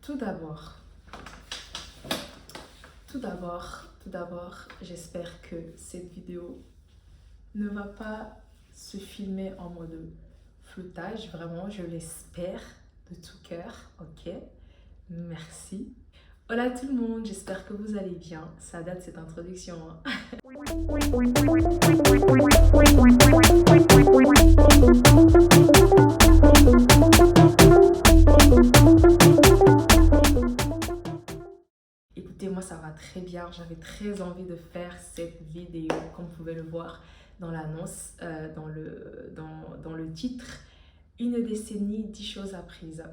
Tout d'abord, tout d'abord, j'espère que cette vidéo ne va pas se filmer en mode floutage. Vraiment, je l'espère de tout cœur. Ok, merci. Hola tout le monde, j'espère que vous allez bien. Ça date cette introduction, hein. Écoutez, moi ça va très bien. J'avais très envie de faire cette vidéo, comme vous pouvez le voir dans l'annonce, dans le titre. Une décennie, 10 choses apprises.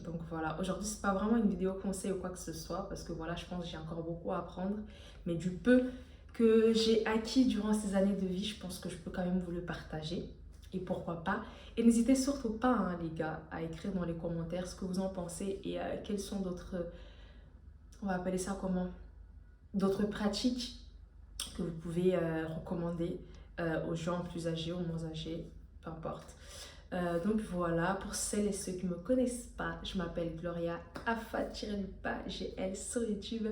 Donc voilà, aujourd'hui c'est pas vraiment une vidéo conseil ou quoi que ce soit, parce que voilà, je pense que j'ai encore beaucoup à apprendre, mais du peu que j'ai acquis durant ces années de vie, je pense que je peux quand même vous le partager. Et pourquoi pas. Et n'hésitez surtout pas, hein, les gars, à écrire dans les commentaires ce que vous en pensez et quelles sont d'autres, on va appeler ça comment, d'autres pratiques que vous pouvez recommander aux gens plus âgés ou moins âgés, peu importe. Donc voilà, pour celles et ceux qui ne me connaissent pas, je m'appelle Gloria Afa-GL sur YouTube.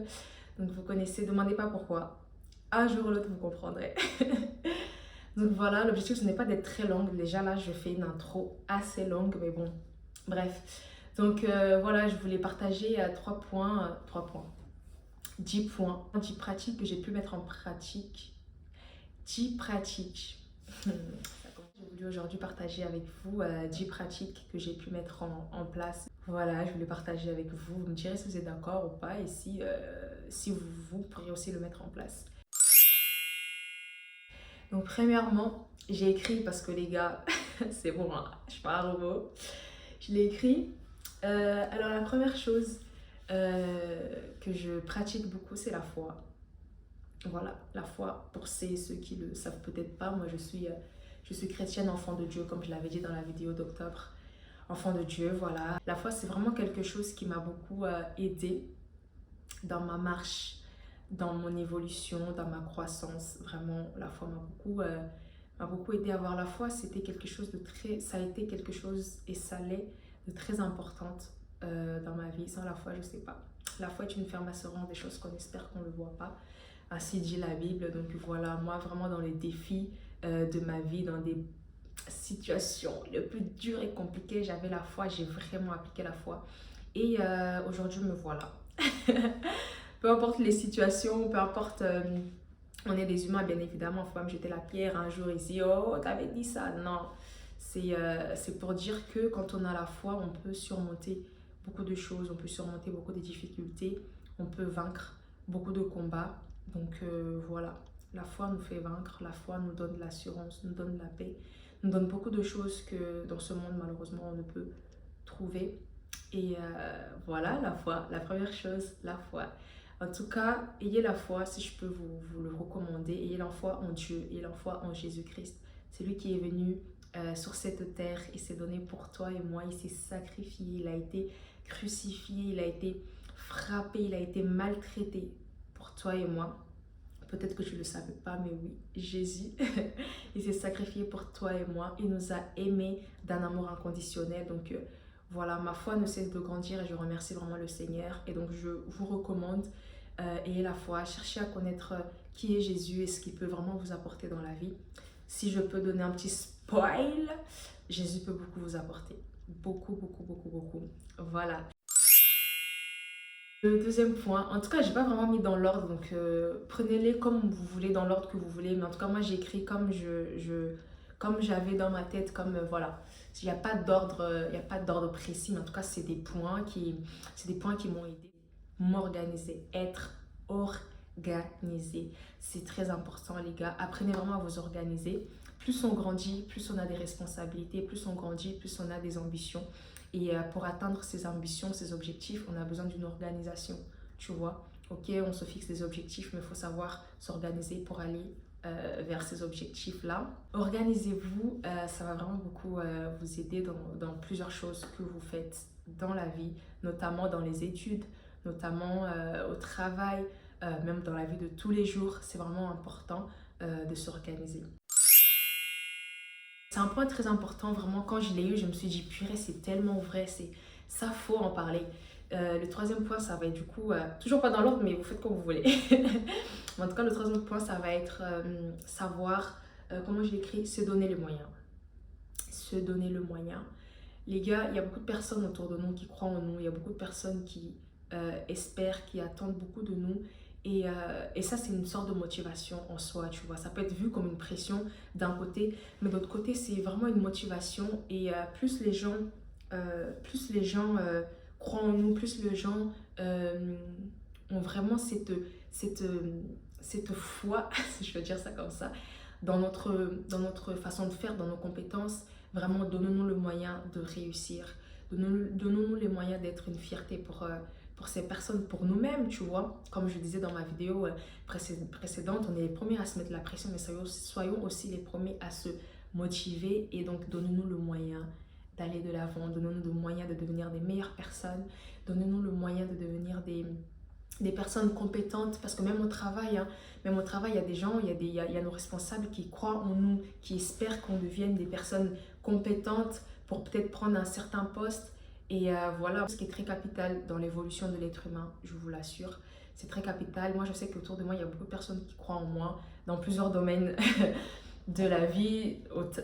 Donc vous connaissez, demandez pas pourquoi. Un jour ou l'autre, vous comprendrez. Donc voilà, l'objectif ce n'est pas d'être très longue. Déjà là, je fais une intro assez longue, mais bon, bref. Donc voilà, je voulais partager 3 points, 10 points, 10 pratiques que j'ai pu mettre en pratique. 10 pratiques. J'ai voulu aujourd'hui partager avec vous 10 pratiques que j'ai pu mettre en place. Voilà, je voulais partager avec vous. Vous me direz si vous êtes d'accord ou pas et si vous pourriez aussi le mettre en place. Donc premièrement, j'ai écrit parce que les gars, c'est bon, hein, je parle au mot. Je l'ai écrit. Alors la première chose que je pratique beaucoup, c'est la foi. Voilà, la foi, pour ceux qui ne le savent peut-être pas, moi je suis chrétienne, enfant de Dieu, comme je l'avais dit dans la vidéo d'octobre. Enfant de Dieu, voilà. La foi, c'est vraiment quelque chose qui m'a beaucoup aidée dans ma marche, dans mon évolution, dans ma croissance. Vraiment, la foi m'a beaucoup aidée à avoir la foi. C'était quelque chose de ça a été quelque chose et ça l'est de très importante dans ma vie. Sans la foi, je ne sais pas. La foi est une ferme assurance des choses qu'on espère qu'on ne voit pas. Ainsi dit la Bible. Donc voilà, moi vraiment dans les défis de ma vie, dans des situations les plus dures et compliquées, j'avais la foi, j'ai vraiment appliqué la foi. Et aujourd'hui, me voilà. Peu importe les situations, peu importe, on est des humains bien évidemment, il ne faut pas me jeter la pierre un jour ici, oh t'avais dit ça, non. C'est pour dire que quand on a la foi, on peut surmonter beaucoup de choses, on peut surmonter beaucoup de difficultés, on peut vaincre beaucoup de combats. Donc voilà, la foi nous fait vaincre, la foi nous donne de l'assurance, nous donne de la paix, nous donne beaucoup de choses que dans ce monde malheureusement on ne peut trouver. Et voilà, la foi, la première chose, la foi. En tout cas, ayez la foi, si je peux vous le recommander, ayez la foi en Dieu, ayez la foi en Jésus-Christ. C'est lui qui est venu sur cette terre et s'est donné pour toi et moi, il s'est sacrifié, il a été crucifié, il a été frappé, il a été maltraité pour toi et moi. Peut-être que tu ne le savais pas, mais oui, Jésus, il s'est sacrifié pour toi et moi. Il nous a aimés d'un amour inconditionnel. Donc voilà, ma foi ne cesse de grandir et je remercie vraiment le Seigneur. Et donc je vous recommande, ayez la foi, cherchez à connaître qui est Jésus et ce qu'il peut vraiment vous apporter dans la vie. Si je peux donner un petit spoil, Jésus peut beaucoup vous apporter. Beaucoup, beaucoup, beaucoup, beaucoup. Voilà. Le deuxième point, en tout cas, j'ai pas vraiment mis dans l'ordre, donc prenez-les comme vous voulez, dans l'ordre que vous voulez. Mais en tout cas, moi, j'ai écrit comme comme j'avais dans ma tête, comme voilà. Il n'y a pas d'ordre, il y a pas d'ordre précis, mais en tout cas, c'est des points qui m'ont aidé. M'organiser, être organisé, c'est très important, les gars. Apprenez vraiment à vous organiser. Plus on grandit, plus on a des responsabilités, plus on grandit, plus on a des ambitions. Et pour atteindre ces ambitions, ces objectifs, on a besoin d'une organisation, tu vois. Ok, on se fixe des objectifs, mais il faut savoir s'organiser pour aller vers ces objectifs-là. Organisez-vous, ça va vraiment beaucoup vous aider dans plusieurs choses que vous faites dans la vie, notamment dans les études, notamment au travail, même dans la vie de tous les jours. C'est vraiment important de s'organiser. C'est un point très important, vraiment, quand je l'ai eu, je me suis dit, purée, c'est tellement vrai, ça, faut en parler. Le troisième point, ça va être du coup, toujours pas dans l'ordre, mais vous faites comme vous voulez. Mais en tout cas, le troisième point, ça va être savoir, comment je l'écris, se donner les moyens. Se donner le moyen. Les gars, il y a beaucoup de personnes autour de nous qui croient en nous, il y a beaucoup de personnes qui espèrent, qui attendent beaucoup de nous. Et ça, c'est une sorte de motivation en soi, tu vois. Ça peut être vu comme une pression d'un côté, mais d'autre côté, c'est vraiment une motivation. Et plus les gens croient en nous, plus les gens ont vraiment cette, cette foi, si je veux dire ça comme ça, dans notre façon de faire, dans nos compétences. Vraiment, donnons-nous le moyen de réussir. Donnons-nous les moyens d'être une fierté pour ces personnes, pour nous-mêmes, tu vois. Comme je disais dans ma vidéo précédente, on est les premiers à se mettre la pression, mais soyons aussi les premiers à se motiver. Et donc, donnons-nous le moyen d'aller de l'avant. Donnons-nous le moyen de devenir des meilleures personnes. Donnons-nous le moyen de devenir des personnes compétentes, parce que même au travail, il y a des gens, il y a nos responsables qui croient en nous, qui espèrent qu'on devienne des personnes compétentes pour peut-être prendre un certain poste. Et voilà, ce qui est très capital dans l'évolution de l'être humain, je vous l'assure, c'est très capital. Moi, je sais qu'autour de moi, il y a beaucoup de personnes qui croient en moi dans plusieurs domaines de la vie,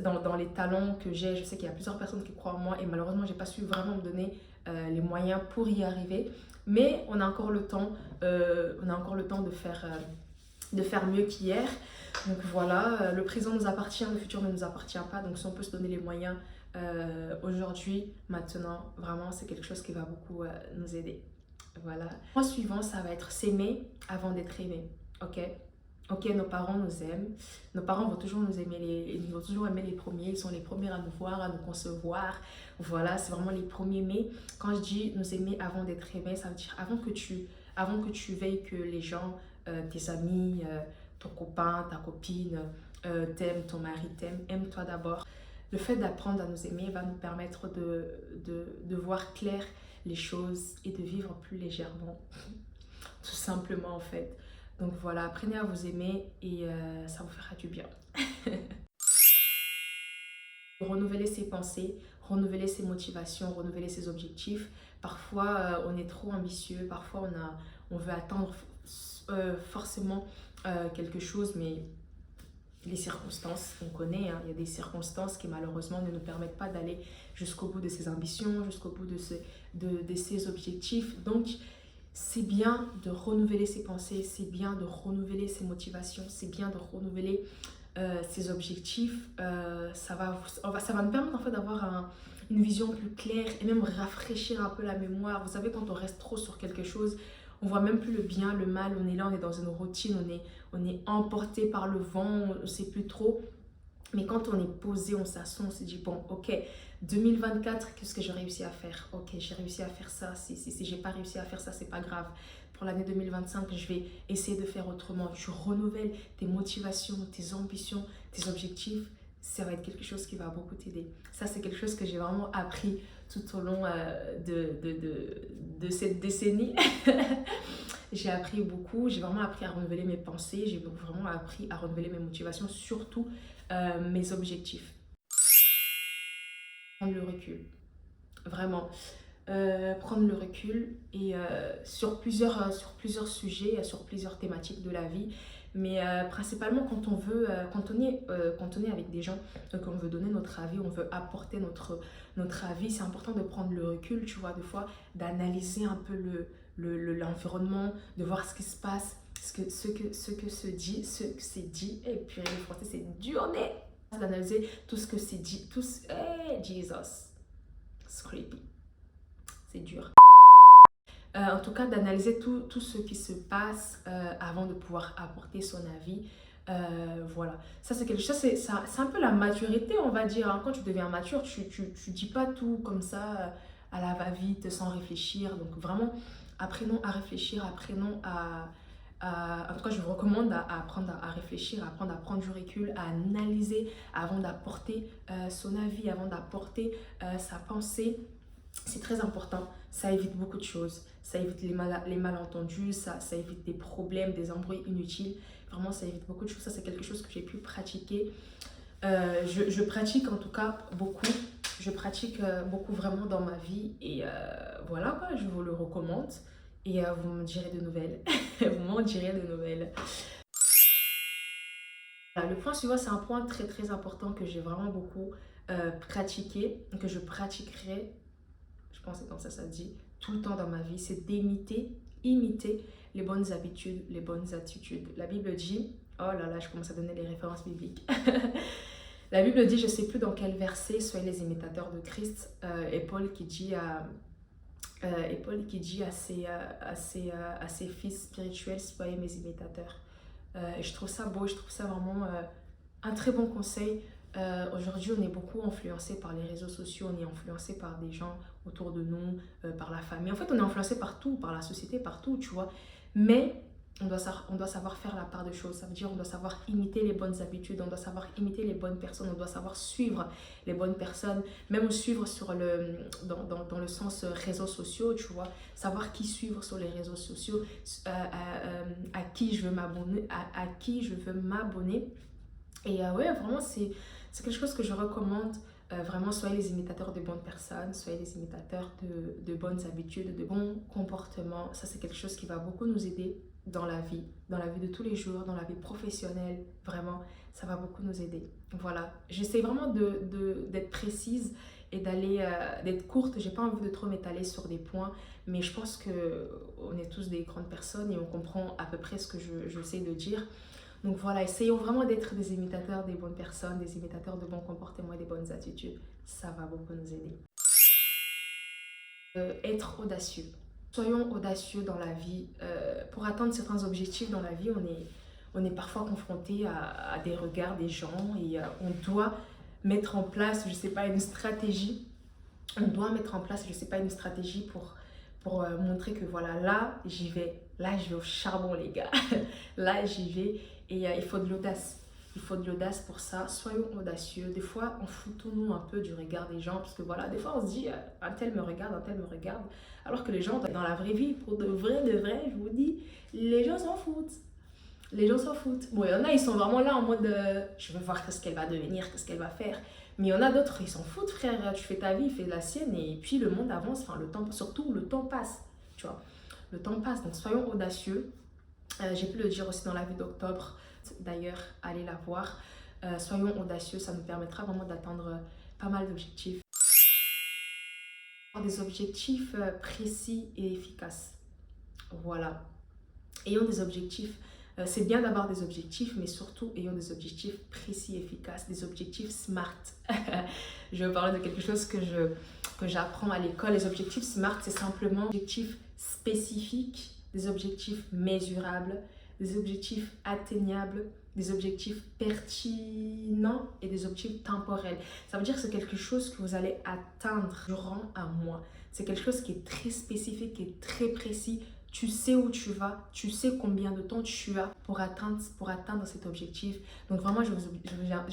dans les talents que j'ai. Je sais qu'il y a plusieurs personnes qui croient en moi et malheureusement, j'ai pas su vraiment me donner les moyens pour y arriver. Mais on a encore le temps, de faire mieux qu'hier. Donc voilà, le présent nous appartient, le futur ne nous appartient pas. Donc si on peut se donner les moyens aujourd'hui, maintenant, vraiment, c'est quelque chose qui va beaucoup nous aider. Voilà. Le point suivant, ça va être s'aimer avant d'être aimé. Ok? Ok, nos parents nous aiment. Nos parents vont toujours ils vont toujours aimer les premiers. Ils sont les premiers à nous voir, à nous concevoir. Voilà, c'est vraiment les premiers. Mais quand je dis nous aimer avant d'être aimé, ça veut dire avant que tu veilles que les gens, tes amis, ton copain, ta copine, t'aiment, ton mari t'aime, aime-toi d'abord. Le fait d'apprendre à nous aimer va nous permettre de voir clair les choses et de vivre plus légèrement. Tout simplement en fait. Donc voilà, apprenez à vous aimer et ça vous fera du bien. Renouveler ses pensées, renouveler ses motivations, renouveler ses objectifs. Parfois, on est trop ambitieux, parfois on veut attendre forcément quelque chose, mais les circonstances, on connaît, hein, il y a des circonstances qui malheureusement ne nous permettent pas d'aller jusqu'au bout de ses ambitions, jusqu'au bout de ses objectifs. Donc, c'est bien de renouveler ses pensées, c'est bien de renouveler ses motivations, c'est bien de renouveler ses objectifs. Ça va nous permettre en fait d'avoir une vision plus claire et même rafraîchir un peu la mémoire. Vous savez, quand on reste trop sur quelque chose, on voit même plus le bien, le mal. On est là, on est dans une routine, on est emporté par le vent, on ne sait plus trop. Mais quand on est posé, on s'assoit, on se dit bon, ok, 2024, qu'est-ce que j'ai réussi à faire? Ok, j'ai réussi à faire ça. Si j'ai pas réussi à faire ça, c'est pas grave. Pour l'année 2025, je vais essayer de faire autrement. Tu renouvelles tes motivations, tes ambitions, tes objectifs. Ça va être quelque chose qui va beaucoup t'aider. Ça, c'est quelque chose que j'ai vraiment appris tout au long de cette décennie. J'ai appris beaucoup. J'ai vraiment appris à renouveler mes pensées. J'ai vraiment appris à renouveler mes motivations, surtout mes objectifs. Prendre le recul. Vraiment. Prendre le recul et sur plusieurs sujets, sur plusieurs thématiques de la vie, mais principalement quand on est avec des gens, qu'on veut donner notre avis, on veut apporter notre avis, c'est important de prendre le recul, tu vois, des fois, d'analyser un peu l'environnement, de voir ce qui se passe, ce que c'est dit, et puis le français c'est dur, mais d'analyser tout ce que c'est dit, Jesus, it's creepy. C'est dur. En tout cas, d'analyser tout ce qui se passe avant de pouvoir apporter son avis. Voilà. Ça, c'est quelque chose, c'est un peu la maturité, on va dire. Hein. Quand tu deviens mature, tu dis pas tout comme ça à la va-vite, sans réfléchir. Donc, vraiment, apprenons à réfléchir, apprenons en tout cas, je vous recommande à apprendre à réfléchir, à apprendre à prendre du recul, à analyser avant d'apporter son avis, avant d'apporter sa pensée. C'est très important, ça évite beaucoup de choses, ça évite les malentendus, ça évite des problèmes, des embrouilles inutiles. Vraiment, ça évite beaucoup de choses. Ça, c'est quelque chose que j'ai pu pratiquer. Je pratique en tout cas beaucoup je pratique beaucoup vraiment dans ma vie et voilà quoi, je vous le recommande et vous me direz de nouvelles. Vous m'en direz de nouvelles. Voilà, le point suivant, c'est un point très très important que j'ai vraiment beaucoup pratiqué, que je pratiquerai, je pense que c'est comme ça se dit, tout le temps dans ma vie, c'est imiter les bonnes habitudes, les bonnes attitudes. La Bible dit, oh là là, je commence à donner les références bibliques. La Bible dit, je ne sais plus dans quel verset, soyez les imitateurs de Christ, et Paul qui dit à ses fils spirituels, soyez mes imitateurs. Et je trouve ça beau, je trouve ça vraiment un très bon conseil. Aujourd'hui, on est beaucoup influencé par les réseaux sociaux, on est influencé par des gens autour de nous, par la famille. En fait, on est influencé partout, par la société, partout, tu vois. Mais on doit savoir faire la part des choses. Ça veut dire on doit savoir imiter les bonnes habitudes, on doit savoir imiter les bonnes personnes, on doit savoir suivre les bonnes personnes, même suivre dans le sens réseaux sociaux, tu vois. Savoir qui suivre sur les réseaux sociaux, à qui je veux m'abonner, à qui je veux m'abonner. Et ouais, vraiment, c'est quelque chose que je recommande. Vraiment, soyez les imitateurs de bonnes personnes, soyez les imitateurs de bonnes habitudes, de bons comportements. Ça, c'est quelque chose qui va beaucoup nous aider dans la vie de tous les jours, dans la vie professionnelle. Vraiment, ça va beaucoup nous aider. Voilà, j'essaie vraiment d'être précise et d'être courte. J'ai pas envie de trop m'étaler sur des points, mais je pense qu'on est tous des grandes personnes et on comprend à peu près ce que je sais de dire. Donc voilà, essayons vraiment d'être des imitateurs des bonnes personnes, des imitateurs de bons comportements et des bonnes attitudes. Ça va beaucoup nous aider. Être audacieux. Soyons audacieux dans la vie. Pour atteindre certains objectifs dans la vie, on est parfois confronté à des regards des gens et on doit mettre en place, je ne sais pas, une stratégie. On doit mettre en place, je ne sais pas, une stratégie pour montrer que voilà, là, j'y vais. Là, je vais au charbon, les gars. Là, j'y vais. Et il faut de l'audace. Il faut de l'audace pour ça. Soyons audacieux. Des fois, on foutons-nous un peu du regard des gens. Parce que voilà, des fois, on se dit, un tel me regarde, un tel me regarde. Alors que les gens, dans la vraie vie, pour de vrai, je vous dis, les gens s'en foutent. Les gens s'en foutent. Bon, il y en a, ils sont vraiment là en mode, je veux voir ce qu'elle va devenir, qu'est-ce qu'elle va faire. Mais il y en a d'autres, ils s'en foutent, frère. Tu fais ta vie, fais la sienne. Et puis, le monde avance. Enfin, le temps, surtout, le temps passe. Tu vois, le temps passe. Donc, soyons audacieux. J'ai pu le dire aussi dans la vie d'octobre, d'ailleurs, allez la voir. Soyons audacieux, ça nous permettra vraiment d'atteindre pas mal d'objectifs. Des objectifs précis et efficaces. Voilà. Ayons des objectifs. C'est bien d'avoir des objectifs, mais surtout ayons des objectifs précis et efficaces, des objectifs SMART. Je vais parler de quelque chose que j'apprends à l'école. Les objectifs SMART, c'est simplement des objectifs spécifiques, des objectifs mesurables, des objectifs atteignables, des objectifs pertinents et des objectifs temporels. Ça veut dire que c'est quelque chose que vous allez atteindre durant un mois. C'est quelque chose qui est très spécifique, qui est très précis. Tu sais où tu vas, tu sais combien de temps tu as pour atteindre cet objectif. Donc vraiment, je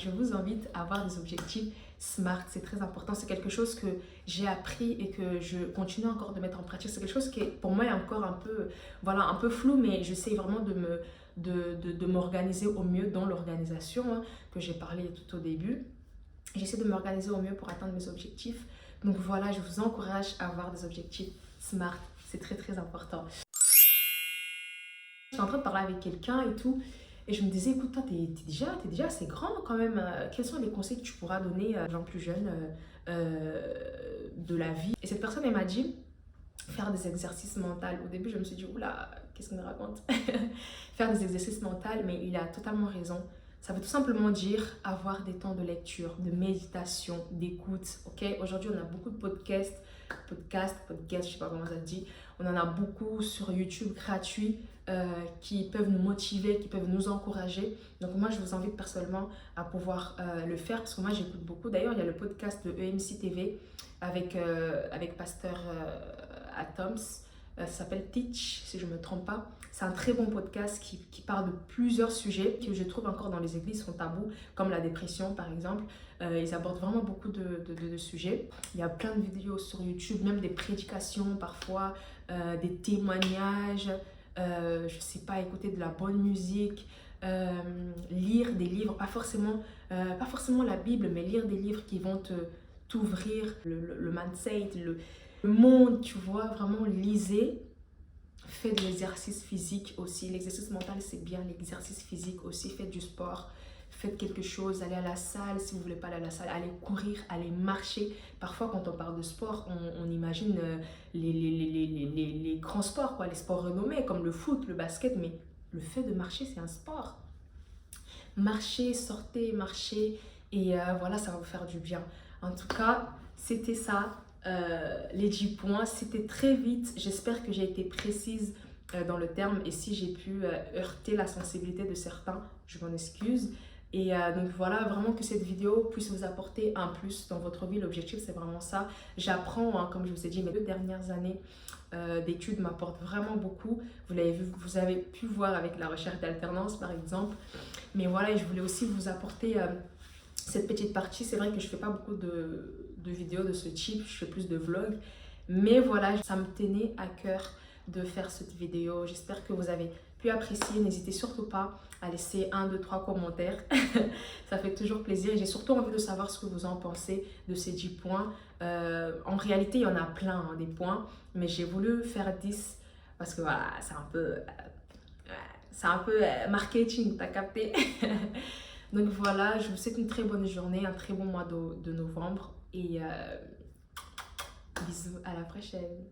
vous invite à avoir des objectifs SMART. C'est très important. C'est quelque chose que j'ai appris et que je continue encore de mettre en pratique. C'est quelque chose qui, pour moi, est encore un peu flou, mais j'essaie vraiment de m'organiser au mieux dans l'organisation que j'ai parlé tout au début. J'essaie de m'organiser au mieux pour atteindre mes objectifs. Donc voilà, je vous encourage à avoir des objectifs SMART. C'est très très important. J'étais en train de parler avec quelqu'un et tout, et je me disais, écoute, toi, t'es déjà assez grand quand même. Quels sont les conseils que tu pourras donner aux gens plus jeunes de la vie? Et cette personne, elle m'a dit, faire des exercices mentaux. Au début, je me suis dit, oula, qu'est-ce qu'on me raconte? Faire des exercices mentaux, mais il a totalement raison. Ça veut tout simplement dire avoir des temps de lecture, de méditation, d'écoute. Ok, aujourd'hui, on a beaucoup de podcasts, je sais pas comment ça se dit. On en a beaucoup sur YouTube gratuits qui peuvent nous motiver, qui peuvent nous encourager. Donc moi, je vous invite personnellement à pouvoir le faire parce que moi, j'écoute beaucoup. D'ailleurs, il y a le podcast de EMC TV avec Pasteur Atoms. Ça s'appelle Teach, si je ne me trompe pas. C'est un très bon podcast qui parle de plusieurs sujets que je trouve encore dans les églises sont tabous, comme la dépression par exemple. Ils abordent vraiment beaucoup de sujets. Il y a plein de vidéos sur YouTube, même des prédications parfois, des témoignages, je ne sais pas, écouter de la bonne musique, lire des livres, pas forcément la Bible, mais lire des livres qui vont t'ouvrir le mindset, le monde, tu vois, vraiment lisez. Faites de l'exercice physique aussi. L'exercice mental, c'est bien. L'exercice physique aussi. Faites du sport. Faites quelque chose. Allez à la salle si vous ne voulez pas aller à la salle. Allez courir, allez marcher. Parfois, quand on parle de sport, on imagine les grands sports, quoi, les sports renommés comme le foot, le basket. Mais le fait de marcher, c'est un sport. Marchez, sortez, marchez. Et voilà, ça va vous faire du bien. En tout cas, c'était ça. Les 10 points, c'était très vite. J'espère que j'ai été précise dans le terme et si j'ai pu heurter la sensibilité de certains, je m'en excuse. Et donc voilà, vraiment que cette vidéo puisse vous apporter un plus dans votre vie. L'objectif, c'est vraiment ça. J'apprends, hein, comme je vous ai dit, mes 2 dernières années d'études m'apportent vraiment beaucoup. Vous l'avez vu, vous avez pu voir avec la recherche d'alternance, par exemple. Mais voilà, et je voulais aussi vous apporter cette petite partie. C'est vrai que je ne fais pas beaucoup de vidéos de ce type, je fais plus de vlogs. Mais voilà, ça me tenait à cœur de faire cette vidéo. J'espère que vous avez pu apprécier. N'hésitez surtout pas à laisser 1, 2, 3 commentaires. Ça fait toujours plaisir. Et j'ai surtout envie de savoir ce que vous en pensez de ces 10 points. En réalité, il y en a plein, hein, des points. Mais j'ai voulu faire 10 parce que voilà, c'est un peu marketing, t'as capté. Donc voilà, je vous souhaite une très bonne journée, un très bon mois de novembre et bisous, à la prochaine.